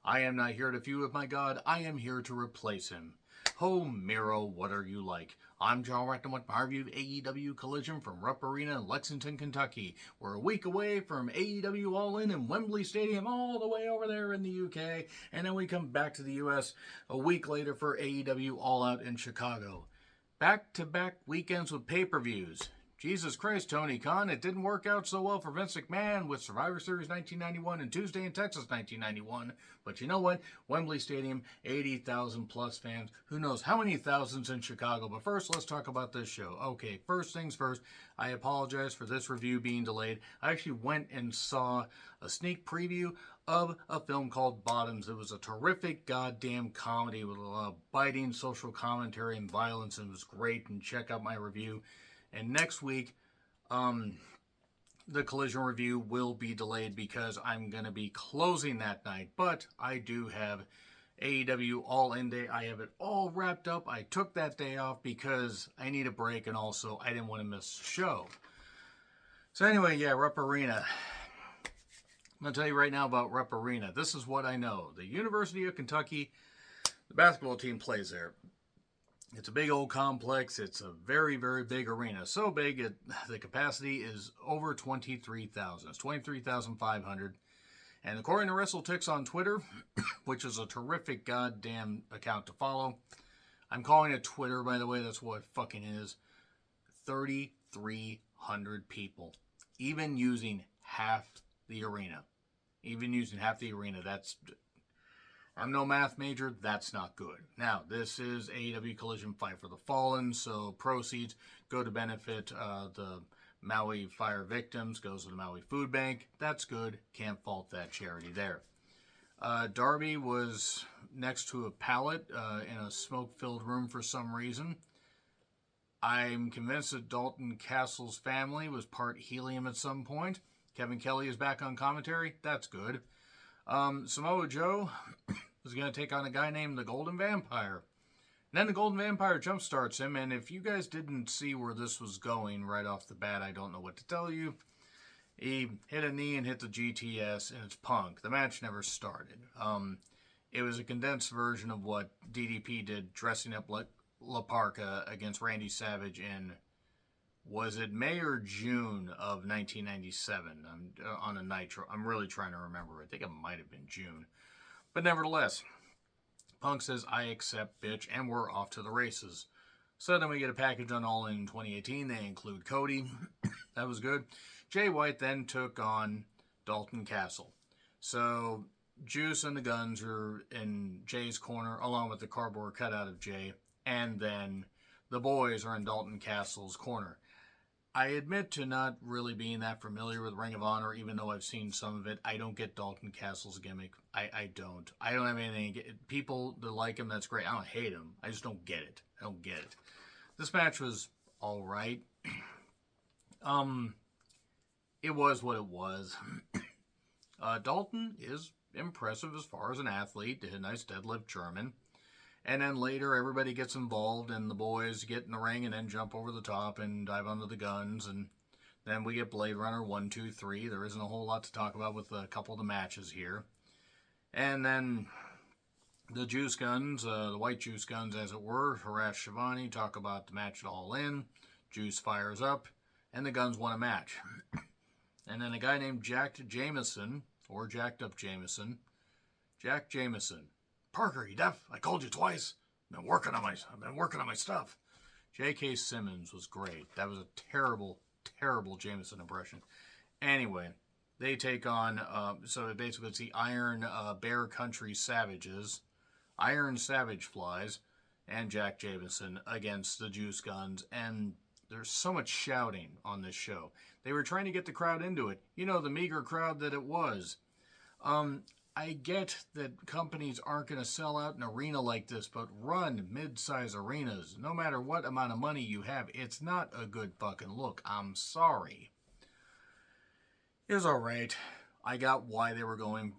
I am not here to feud with my God, I am here to replace him. Ho Miro, what are you like? I'm John Rectum with my review of AEW Collision from Rupp Arena in Lexington, Kentucky. We're a week away from AEW All In Wembley Stadium, all the way over there in the UK, and then we come back to the US a week later for AEW All Out in Chicago. Back-to-back weekends with pay-per-views. Jesus Christ, Tony Khan, it didn't work out so well for Vince McMahon with Survivor Series 1991 and Tuesday in Texas 1991. But you know what? Wembley Stadium, 80,000 plus fans. Who knows how many thousands in Chicago? But first, let's talk about this show. Okay, first things first, I apologize for this review being delayed. I actually went and saw a sneak preview of a film called Bottoms. It was a terrific goddamn comedy with a lot of biting social commentary and violence, and it was great. And check out my review. And next week, the Collision review will be delayed because I'm going to be closing that night. But I do have AEW All-In Day. I have it all wrapped up. I took that day off because I need a break, and also I didn't want to miss the show. So anyway, yeah, Rupp Arena. I'm going to tell you right now about Rupp Arena. This is what I know. The University of Kentucky, the basketball team plays there. It's a big old complex. It's a very, very big arena. So big, the capacity is over 23,000. It's 23,500. And according to WrestleTix on Twitter, which is a terrific goddamn account to follow, I'm calling it Twitter, by the way. That's what it fucking is. 3,300 people. Even using half the arena. That's... I'm no math major, that's not good. Now, this is AEW Collision Fight for the Fallen, so proceeds go to benefit the Maui fire victims, goes to the Maui Food Bank. That's good, can't fault that charity there. Darby was next to a pallet in a smoke-filled room for some reason. I'm convinced that Dalton Castle's family was part helium at some point. Kevin Kelly is back on commentary, that's good. Samoa Joe is going to take on a guy named the Golden Vampire. And then the Golden Vampire jumpstarts him, and if you guys didn't see where this was going right off the bat, I don't know what to tell you. He hit a knee and hit the GTS, and it's Punk. The match never started. It was a condensed version of what DDP did, dressing up like La Parka against Randy Savage in, was it May or June of 1997 on a Nitro? I'm really trying to remember. I think it might have been June. But nevertheless, Punk says, I accept, bitch, and we're off to the races. So then we get a package on All In 2018. They include Cody. That was good. Jay White then took on Dalton Castle. So Juice and the Guns are in Jay's corner, along with the cardboard cutout of Jay. And then the boys are in Dalton Castle's corner. I admit to not really being that familiar with Ring of Honor, even though I've seen some of it. I don't get Dalton Castle's gimmick. I don't. I don't have anything. People that like him, that's great. I don't hate him. I just don't get it. This match was all right. It was what it was. Dalton is impressive as far as an athlete. Did a nice deadlift German. And then later, everybody gets involved, and the boys get in the ring and then jump over the top and dive under the Guns. And then we get Blade Runner 1, 2, 3. There isn't a whole lot to talk about with a couple of the matches here. And then the Juice Guns, the White Juice Guns, as it were, harass Shivani, talk about the match at All In. Juice fires up, and the Guns won a match. And then a guy named Jacked Jameson, or Jacked Up Jameson, Jack Jameson. Parker, you deaf? I called you twice. I've been working on my stuff. J.K. Simmons was great. That was a terrible, terrible Jameson impression. Anyway, they take on, so basically it's the Iron Bear Country Savages, Iron Savage Flies, and Jack Jameson against the Juice Guns. And there's so much shouting on this show. They were trying to get the crowd into it. You know, the meager crowd that it was. I get that companies aren't going to sell out an arena like this, but run mid-size arenas. No matter what amount of money you have, it's not a good fucking look. I'm sorry. It was alright. I got why they were going,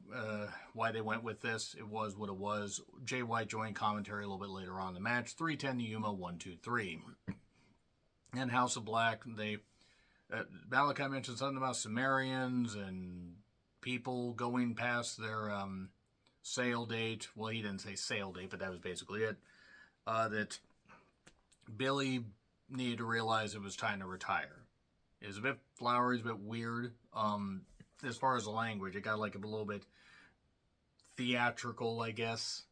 why they went with this. It was what it was. Jay White joined commentary a little bit later on in the match. 310 to Yuma, 1, 2, 3. And House of Black, Malachi mentioned something about Sumerians and people going past their sale date. Well, he didn't say sale date, but that was basically it. That Billy needed to realize it was time to retire. It was a bit flowery, a bit weird. As far as the language, it got like a little bit theatrical, I guess.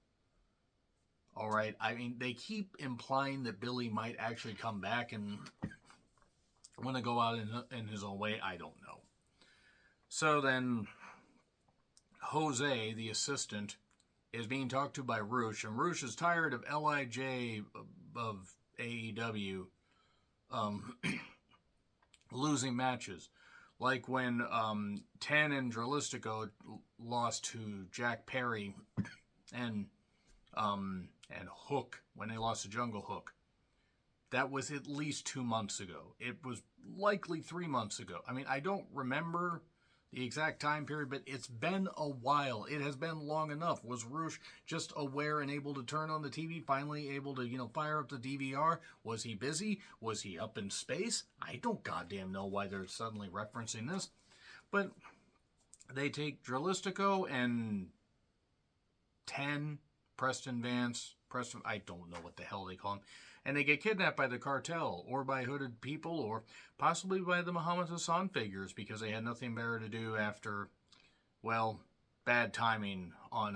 Alright, I mean, they keep implying that Billy might actually come back and want to go out in his own way. I don't know. So then, Jose, the assistant, is being talked to by Roosh, and Roosh is tired of LIJ of AEW losing matches. Like when Ten and Dralistico lost to Jack Perry and Hook, when they lost to Jungle Hook. That was at least 2 months ago. It was likely 3 months ago. I mean, I don't remember the exact time period, but it's been a while. It has been long enough. Was Roosh just aware and able to turn on the TV, finally able to, fire up the DVR? Was he busy? Was he up in space? I don't goddamn know why they're suddenly referencing this. But they take Dralistico and 10, Preston Vance, I don't know what the hell they call him, and they get kidnapped by the cartel, or by hooded people, or possibly by the Muhammad Hassan figures, because they had nothing better to do after, well, bad timing on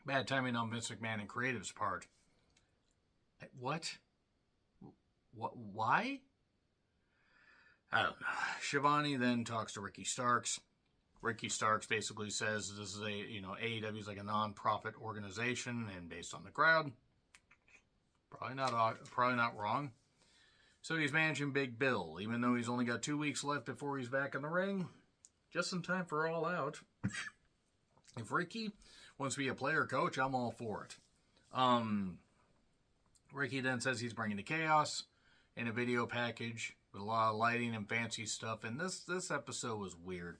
Vince McMahon and Creative's part. What? Why? I don't know. Shivani then talks to Ricky Starks. Ricky Starks basically says this is AEW is like a non-profit organization, and based on the crowd, probably not wrong. So he's managing Big Bill, even though he's only got 2 weeks left before he's back in the ring. Just in time for All Out. If Ricky wants to be a player coach, I'm all for it. Ricky then says he's bringing the chaos in a video package with a lot of lighting and fancy stuff, and this episode was weird.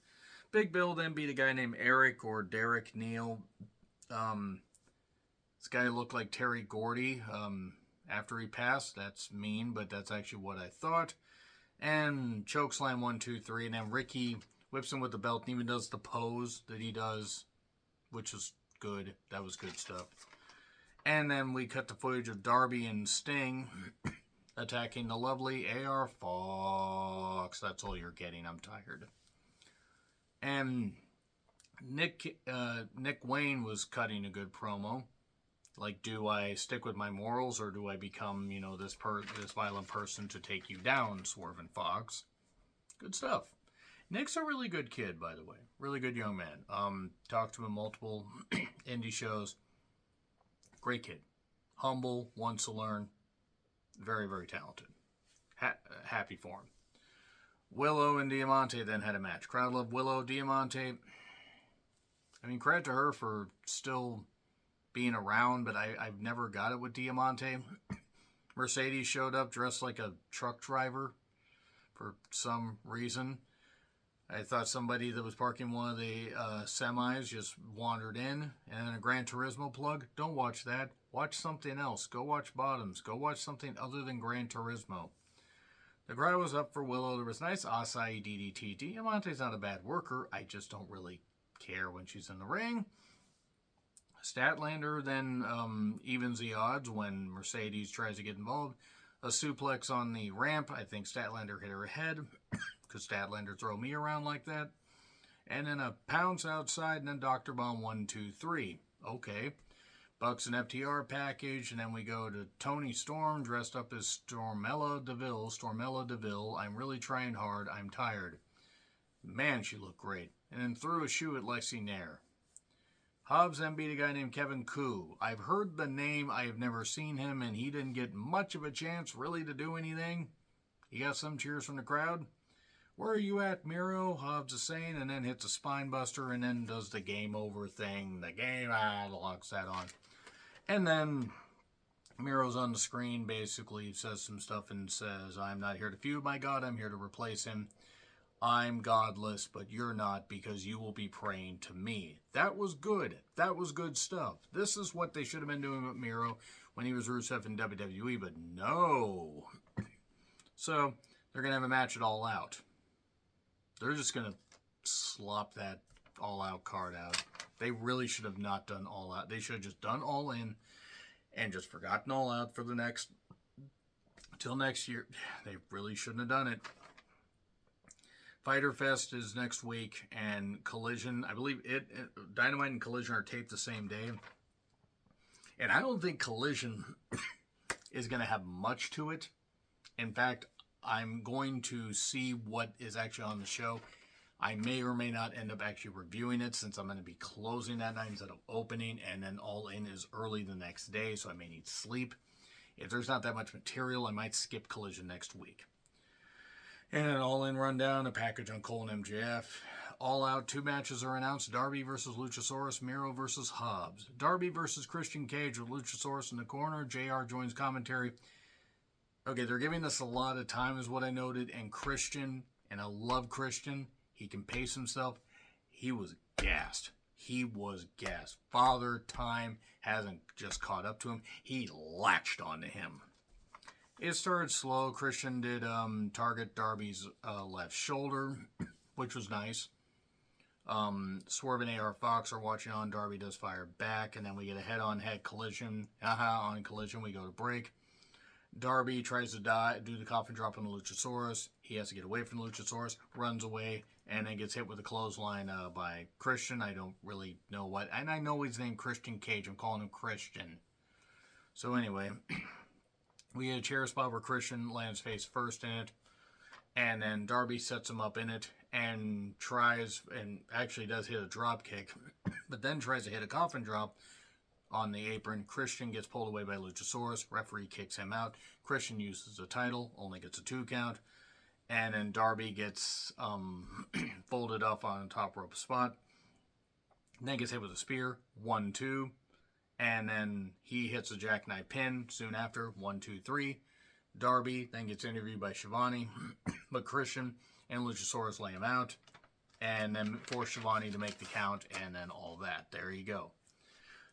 Big Bill then beat a guy named Eric or Derek Neal. This guy looked like Terry Gordy after he passed. That's mean, but that's actually what I thought. And chokeslam 1, 2, 3, and then Ricky whips him with the belt and even does the pose that he does, which was good. That was good stuff. And then we cut the footage of Darby and Sting attacking the lovely AR Fox. That's all you're getting. I'm tired. And Nick Wayne was cutting a good promo. Like, do I stick with my morals, or do I become, this violent person to take you down, Swerve and Fox? Good stuff. Nick's a really good kid, by the way. Really good young man. Talked to him multiple indie shows. Great kid. Humble, wants to learn. Very, very talented. Happy for him. Willow and Diamante then had a match. Crowd loved Willow. Diamante, I mean, credit to her for still being around, but I've never got it with Diamante. Mercedes showed up dressed like a truck driver for some reason. I thought somebody that was parking one of the semis just wandered in, and a Gran Turismo plug. Don't watch that. Watch something else. Go watch Bottoms. Go watch something other than Gran Turismo. The crowd was up for Willow. There was nice acai DDT. Diamante's not a bad worker. I just don't really care when she's in the ring. Statlander then evens the odds when Mercedes tries to get involved. A suplex on the ramp. I think Statlander hit her head, because Statlander throw me around like that. And then a pounce outside, and then Dr. Bomb 1, 2, 3. Okay. Bucks and FTR package, and then we go to Toni Storm dressed up as Stormella Deville. I'm really trying hard. I'm tired. Man, she looked great. And then threw a shoe at Lexi Nair. Hobbs then beat a guy named Kevin Koo. I've heard the name. I have never seen him, and he didn't get much of a chance really to do anything. He got some cheers from the crowd. Where are you at, Miro? Hobbs is saying, and then hits a spine buster, and then does the game over thing. Locks that on. And then Miro's on the screen, basically says some stuff and says, I'm not here to feud my God, I'm here to replace him. I'm godless, but you're not, because you will be praying to me. That was good. That was good stuff. This is what they should have been doing with Miro when he was Rusev in WWE, but no. So, they're going to have a match at All Out. They're just going to slop that All Out card out. They really should have not done All Out. They should have just done All In and just forgotten All Out for the next, till next year. They really shouldn't have done it. Fyter Fest is next week, and Collision, I believe Dynamite and Collision are taped the same day. And I don't think Collision is going to have much to it. In fact, I'm going to see what is actually on the show. I may or may not end up actually reviewing it, since I'm going to be closing that night instead of opening, and then All In is early the next day, so I may need sleep. If there's not that much material, I might skip Collision next week. And an All-In rundown, a package on Cole and MJF. All Out, 2 matches are announced. Darby versus Luchasaurus, Miro versus Hobbs. Darby versus Christian Cage with Luchasaurus in the corner. JR joins commentary. Okay, they're giving us a lot of time is what I noted. And Christian, and I love Christian, he can pace himself. He was gassed. He was gassed. Father Time hasn't just caught up to him. He latched onto him. It started slow. Christian did target Darby's left shoulder, which was nice. Swerve and AR Fox are watching on. Darby does fire back, and then we get a head-on-head collision. On Collision, we go to break. Darby tries to do the coffin drop on the Luchasaurus. He has to get away from the Luchasaurus, runs away, and then gets hit with a clothesline by Christian. I don't really know what. And I know his name, Christian Cage. I'm calling him Christian. So anyway... We get a chair spot where Christian lands face first in it, and then Darby sets him up in it and tries, and actually does hit a drop kick, but then tries to hit a coffin drop on the apron. Christian gets pulled away by Luchasaurus. Referee kicks him out. Christian uses the title, only gets a 2 count, and then Darby gets folded up on a top rope spot. Then gets hit with a spear, 1-2. And then he hits a jackknife pin soon after, 1, 2, 3. Darby then gets interviewed by Shivani, but Christian and Luchasaurus lay him out, and then force Shivani to make the count, and then all that. There you go.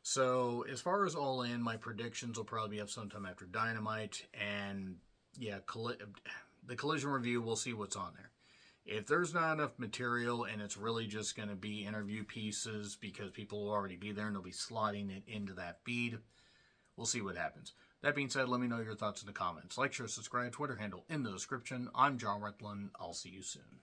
So as far as All In, my predictions will probably be up sometime after Dynamite, and yeah, the Collision review, we'll see what's on there. If there's not enough material and it's really just going to be interview pieces because people will already be there and they'll be slotting it into that feed, we'll see what happens. That being said, let me know your thoughts in the comments. Like, share, subscribe, Twitter handle in the description. I'm John Retlin. I'll see you soon.